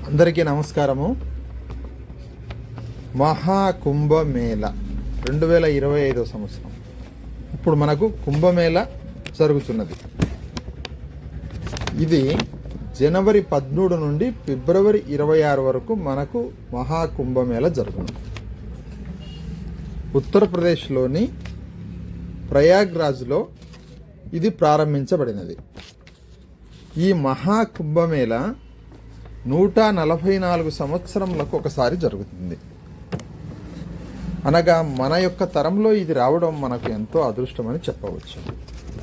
అందరికీ నమస్కారము. మహాకుంభమేళ 2025 సంవత్సరం ఇప్పుడు మనకు కుంభమేళ జరుగుతున్నది. ఇది జనవరి 13 నుండి ఫిబ్రవరి 26 వరకు మనకు మహాకుంభమేళ జరుగుతుంది. ఉత్తరప్రదేశ్లోని ప్రయాగ్రాజ్లో ఇది ప్రారంభించబడినది. ఈ మహాకుంభమేళ 144 సంవత్సరములకు ఒకసారి జరుగుతుంది. అనగా మన యొక్క తరంలో ఇది రావడం మనకు ఎంతో అదృష్టమని చెప్పవచ్చు.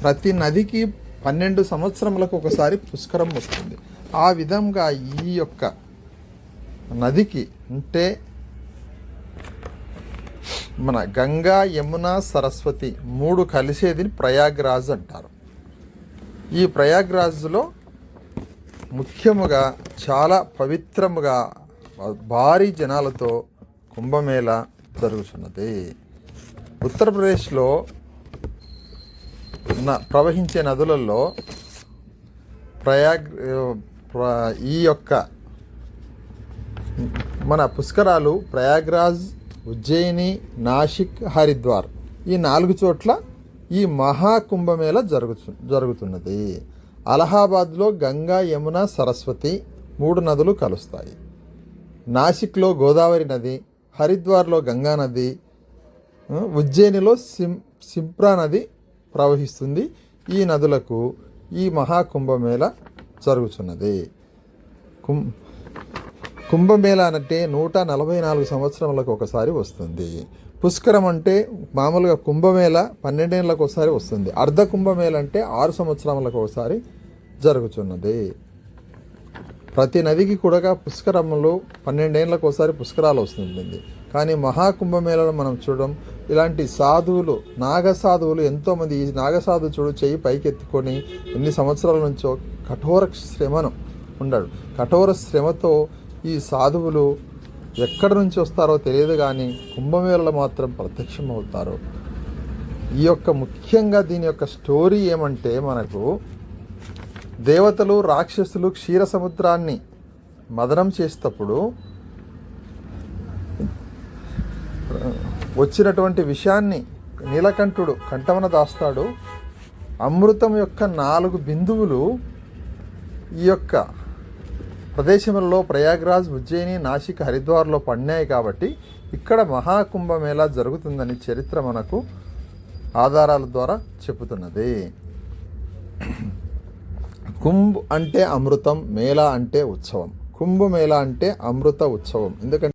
ప్రతి నదికి 12 సంవత్సరములకు ఒకసారి పుష్కరం వస్తుంది. ఆ విధంగా ఈ యొక్క నదికి అంటే మన గంగా, యమున, సరస్వతి 3 కలిసేది ప్రయాగ్రాజ్ అంటారు. ఈ ప్రయాగ్రాజ్లో ముఖ్యముగా చాలా పవిత్రముగా భారీ జనాలతో కుంభమేళ జరుగుతున్నది. ఉత్తరప్రదేశ్లో ప్రవహించే నదులలో ఈ యొక్క మన పుష్కరాలు ప్రయాగ్రాజ్, ఉజ్జయిని, నాసిక్, హరిద్వార్ ఈ 4 చోట్ల ఈ మహాకుంభమేళ జరుగుతున్నది. అలహాబాద్లో గంగా, యమున, సరస్వతి 3 నదులు కలుస్తాయి. నాసిక్లో గోదావరి నది, హరిద్వార్లో గంగా నది, ఉజ్జయినిలో సింప్రా నది ప్రవహిస్తుంది. ఈ నదులకు ఈ మహాకుంభమేళ జరుగుతున్నది. కుంభమేళ అంటే 144 సంవత్సరములకు ఒకసారి వస్తుంది. పుష్కరం అంటే మామూలుగా కుంభమేళ 12 ఏళ్ళకు ఒకసారి వస్తుంది. అర్ధ కుంభమేళ అంటే 6 సంవత్సరములకు ఒకసారి జరుగుతున్నది. ప్రతి నదికి కూడా పుష్కరములు 12 ఏళ్ళకు ఒకసారి పుష్కరాలు వస్తుంది. కానీ మహాకుంభమేళలో మనం చూడడం ఇలాంటి సాధువులు, నాగసాధువులు ఎంతోమంది. ఈ నాగసాధువు చూడు చెయ్యి పైకెత్తుకొని ఎన్ని సంవత్సరాల నుంచో కఠోర శ్రమను ఉండడు. కఠోర శ్రమతో ఈ సాధువులు ఎక్కడి నుంచి వస్తారో తెలియదు, కానీ కుంభమేళలో మాత్రం ప్రత్యక్షమవుతారు. ఈ యొక్క ముఖ్యంగా దీని యొక్క స్టోరీ ఏమంటే, మనకు దేవతలు, రాక్షసులు క్షీర సముద్రాన్ని మదనం చేసేటప్పుడు వచ్చినటువంటి విషయాన్ని నీలకంఠుడు కంఠమున దాస్తాడు. అమృతం యొక్క 4 బిందువులు ఈ యొక్క ప్రదేశంలో ప్రయాగ్రాజ్, ఉజ్జయిని, నాసిక్, హరిద్వార్లో పడినాయి. కాబట్టి ఇక్కడ మహాకుంభమేళ జరుగుతుందని చరిత్ర మనకు ఆధారాల ద్వారా చెబుతున్నది. కుంభ్ అంటే అమృతం, మేళ అంటే ఉత్సవం. కుంభమేళ అంటే అమృత ఉత్సవం. ఎందుకంటే